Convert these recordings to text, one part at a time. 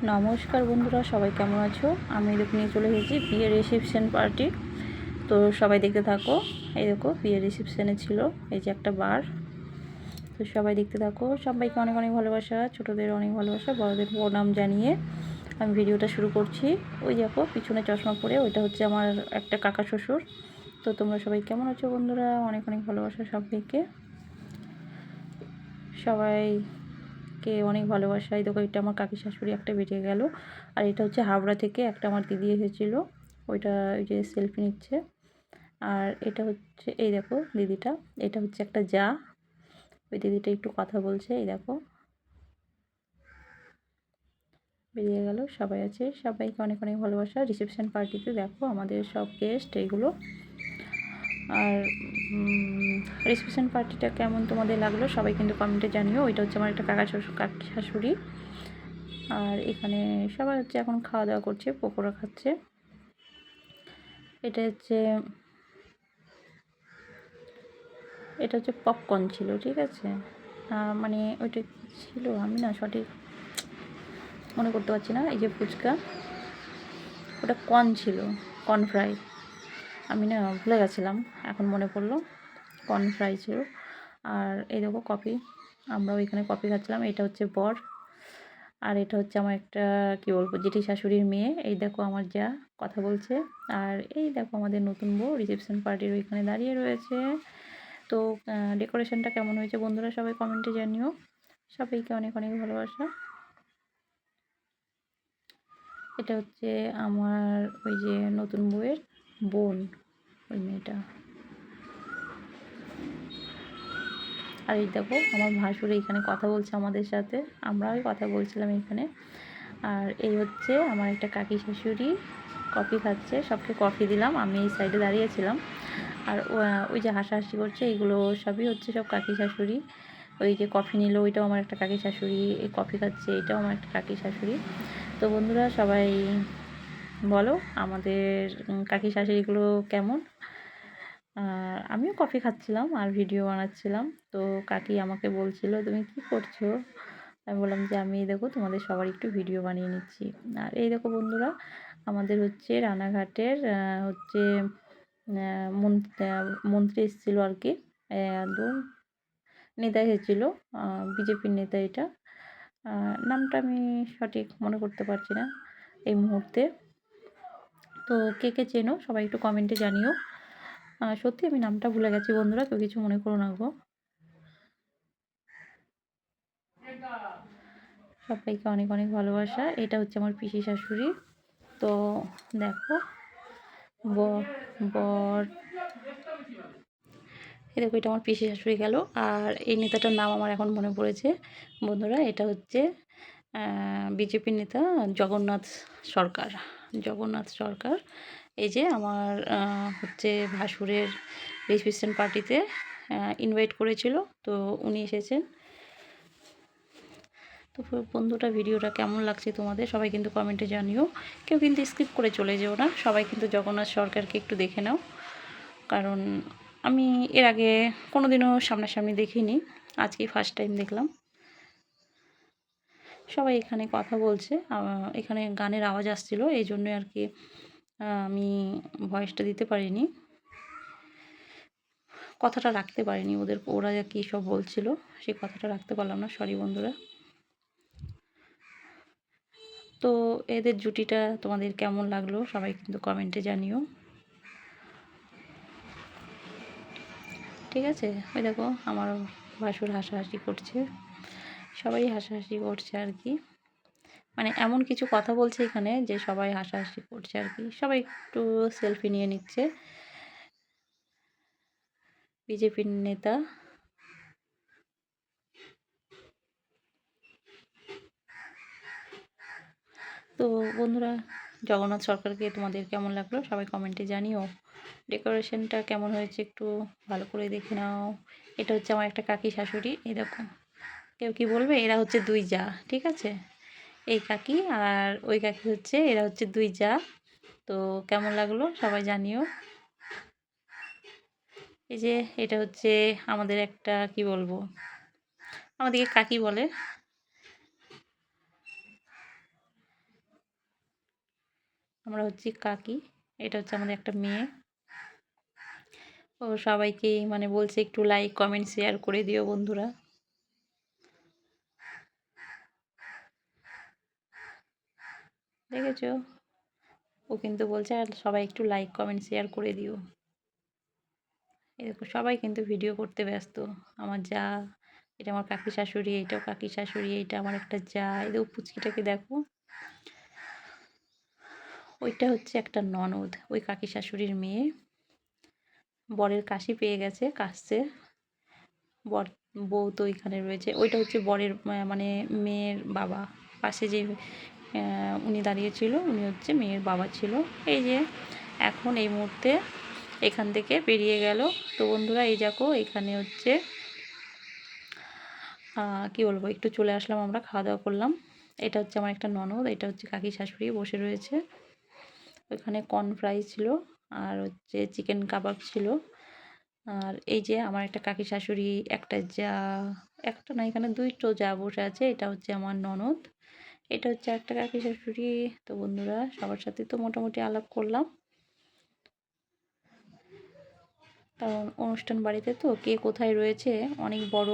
নমস্কার বন্ধুরা, সবাই কেমন আছো? আমি এদিকে নিয়ে চলে এসেছি বিয়ের রিসেপশন পার্টি। তো সবাই দেখতে থাকো। এই দেখো বিয়ের রিসেপশনে ছিল এই যে একটা বার। তো সবাই দেখতে থাকো। সবাইকে অনেক অনেক ভালোবাসা, ছোটোদের অনেক ভালোবাসা, বড়দের প্রণাম জানিয়ে আমি ভিডিওটা শুরু করছি। ওই দেখো পিছনে চশমা পরে, ওইটা হচ্ছে আমার একটা কাকা শ্বশুর। তো তোমরা সবাই কেমন আছো বন্ধুরা? অনেক অনেক ভালোবাসা সবাইকে, সবাইকে অনেক ভালোবাসা। এই দেখো এটা আমার কাকি শাশুড়ি একটা বেরিয়ে গেল। আর এটা হচ্ছে হাওড়া থেকে একটা আমার দিদি এসেছিলো, ওইটা ওই যে সেলফি নিচ্ছে। আর এটা হচ্ছে এই দেখো দিদিটা, এটা হচ্ছে একটা যা, ওই দিদিটা একটু কথা বলছে। এই দেখো বেরিয়ে গেল। সবাই আছে, সবাইকে অনেক অনেক ভালোবাসা। রিসেপশন পার্টিতে দেখো আমাদের সব গেস্ট এইগুলো। আর রিসেপশন পার্টিটা কেমন তোমাদের লাগলো সবাই কিন্তু কমেন্টে জানিও। ওইটা হচ্ছে আমার একটা কাকি শাশুড়ি। আর এখানে সবাই হচ্ছে এখন খাওয়া দাওয়া করছে, পকোড়া খাচ্ছে। এটা হচ্ছে পপকর্ন ছিল, ঠিক আছে। মানে ওইটা ছিল, আমি না সঠিক মনে করতে পারছি না। এই যে ফুচকা, ওটা কর্ন ছিল, কর্ন ফ্রাই। আমি না ভুলে গেছিলাম, এখন মনে পড়লো কর্ন ফ্রাই ছিল। আর এই দেখো কফি, আমরা ওইখানে কফি খাচ্ছিলাম। এটা হচ্ছে বর, আর এটা হচ্ছে আমার একটা কী বলবো জেঠি শাশুড়ির মেয়ে। এই দেখো আমার যা কথা বলছে। আর এই দেখো আমাদের নতুন বউ রিসেপশন পার্টির ওইখানে দাঁড়িয়ে রয়েছে। তো ডেকোরেশনটা কেমন হয়েছে বন্ধুরা সবাই কমেন্টে জানিও। সবাইকে অনেক অনেক ভালোবাসা। এটা হচ্ছে আমার ওই যে নতুন বউয়ের বোন, ওই মেয়েটা। আর এই দেখো আমার ভাসুর এইখানে কথা বলছে আমাদের সাথে, আমরাও কথা বলছিলাম এখানে। আর এই হচ্ছে আমার একটা কাকি শাশুড়ি কফি খাচ্ছে, সবকে কফি দিলাম, আমি এই সাইডে দাঁড়িয়েছিলাম। আর ওই যে হাসাহাসি করছে, এইগুলো সবই হচ্ছে সব কাকি শাশুড়ি। ওই যে কফি নিল ওইটাও আমার একটা কাকি শাশুড়ি, এই কফি খাচ্ছে এটাও আমার একটা কাকি শাশুড়ি। তো বন্ধুরা সবাই বলো আমাদের কাকি শাশুড়িগুলো কেমন। আমিও কফি খাচ্ছিলাম আর ভিডিও বানাচ্ছিলাম। তো কাকি আমাকে বলছিল তুমি কি করছো? আমি বললাম যে আমি দেখো তোমাদের সবার একটু ভিডিও বানিয়ে নিচ্ছি। আর এই দেখো বন্ধুরা আমাদের হচ্ছে রানাঘাটের হচ্ছে মন্ত্রী এসেছিলো আর কি, একদম নেতা এসেছিলো, বিজেপির নেতা। এটা নামটা আমি সঠিক মনে করতে পারছি না এই মুহূর্তে। তো কে কে চেনো সবাই একটু কমেন্টে জানিও। সত্যি আমি নামটা ভুলে গেছি বন্ধুরা, কেউ কিছু মনে করো না গো। সবাইকে অনেক অনেক ভালোবাসা। এটা হচ্ছে আমার পিসি শাশুড়ি। তো দেখো বর, এই দেখো এটা আমার পিসি শাশুড়ি গেল। আর এই নেতাটার নাম আমার এখন মনে পড়েছে বন্ধুরা, এটা হচ্ছে বিজেপির নেতা জগন্নাথ সরকার। জগন্নাথ সরকার এই যে আমার হচ্ছে ভাসুরের রিসেপশন পার্টিতে ইনভাইট করেছিল, তো উনি এসেছেন। তো বন্ধুটা ভিডিওটা কেমন লাগছে তোমাদের সবাই কিন্তু কমেন্টে জানিও। কেউ কিন্তু স্কিপ করে চলে যেও না, সবাই কিন্তু জগন্নাথ সরকারকে একটু দেখে নাও। কারণ আমি এর আগে কোনো দিনও সামনাসামনি দেখিনি, আজকেই ফার্স্ট টাইম দেখলাম। সবাই এখানে কথা বলছে, এখানে গানের আওয়াজ আসছিল, এই জন্য আর কি আমি ভয়েসটা দিতে পারিনি, কথাটা রাখতে পারিনি। ওরা কী সব বলছিল সেই কথাটা রাখতে পারলাম না, সরি বন্ধুরা। তো এদের জুটিটা তোমাদের কেমন লাগলো সবাই কিন্তু কমেন্টে জানিও, ঠিক আছে। ওই দেখো আমার ভাসুর হাসাহাসি করছে, সবাই হাসাহাসি করছে আর কি। মানে এমন কিছু কথা বলছে এখানে যে সবাই হাসাহাসি করছে আর কি, সবাই একটু সেলফি নিয়ে নিচ্ছে। বিজেপির নেতা। তো বন্ধুরা জগন্নাথ সরকারকে তোমাদের কেমন লাগলো সবাই কমেন্টে জানিও। ডেকোরেশনটা কেমন হয়েছে একটু ভালো করে দেখে নাও। এটা হচ্ছে আমার একটা কাকি শাশুড়ি, এই দেখো। কেউ কি বলবে এরা হচ্ছে দুই জা, ঠিক আছে। এই কাকি আর ওই কাকি হচ্ছে, এরা হচ্ছে দুই জা। তো কেমন লাগলো সবাই জানিও। এই যে এটা হচ্ছে আমাদের একটা কি বলবো, আমাদেরকে কাকি বলে। আমরা হচ্ছি কাকি। এটা হচ্ছে আমাদের একটা মেয়ে। ও সবাইকে মানে বলছে একটু লাইক কমেন্ট শেয়ার করে দিও বন্ধুরা। দেখেছো, ও কিন্তু বলছে আর সবাই একটু লাইক কমেন্ট শেয়ার করে দিও। এই দেখো সবাই কিন্তু ভিডিও করতে ব্যস্ত। আমার যা, এটা আমার কাকি শাশুড়ি, এইটাও কাকি শাশুড়ি, এইটা আমার একটা যা। এই দেখো পুচকিটাকে দেখো, ওইটা হচ্ছে একটা ননদ, ওই কাকি শাশুড়ির মেয়ে। বরের কাশি পেয়ে গেছে, কাশছে। বর বউ তো এখানে রয়েছে। ওইটা হচ্ছে বরের মানে মেয়ের বাবা। পাশে যে উনি দাঁড়িয়েছিল উনি হচ্ছে মেয়ের বাবা ছিল। এই যে এখন এই মুহূর্তে এখান থেকে বেরিয়ে গেল। তো বন্ধুরা এই দেখো এখানে হচ্ছে কি বলবো, একটু চলে আসলাম, আমরা খাওয়া দাওয়া করলাম। এটা হচ্ছে আমার একটা ননদ, এটা হচ্ছে কাকি শাশুড়ি বসে রয়েছে। ওইখানে কর্ন ফ্রাই ছিল, আর হচ্ছে চিকেন কাবাব ছিল। আর এই যে আমার একটা কাকি শাশুড়ি, একটা যা, একটা না এখানে দুইটো যা বসে আছে। এটা হচ্ছে আমার ননদ, এটা হচ্ছে একটা কাকি শাশুড়ি। তো বন্ধুরা সবার সাথে তো মোটামুটি আলাপ করলাম, কারণ অনুষ্ঠান বাড়িতে তো কে কোথায় রয়েছে অনেক বড়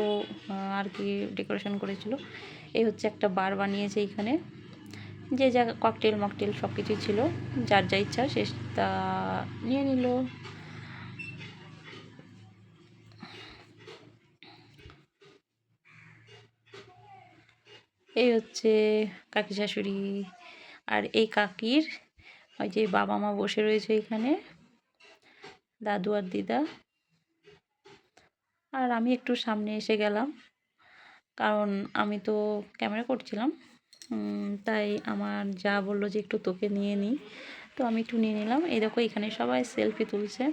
আর কি ডেকোরেশন করেছিল। এই হচ্ছে একটা বার বানিয়েছে এখানে, যে যা ককটেল মকটেল সব কিছুই ছিল, যার যা ইচ্ছা সে তা নিয়ে নিল। এই হচ্ছে কাকি শাশুড়ি, আর এই কাকির ওই যে বাবা মা বসে রয়েছে এখানে, দাদু আর দিদা। আর আমি একটু সামনে এসে গেলাম, কারণ আমি তো ক্যামেরা করছিলাম। তাই আমার যা বললো যে একটু তোকে নিয়ে নিই, তো আমি একটু নিয়ে নিলাম। এই দেখো এখানে সবাই সেলফি তুলছে।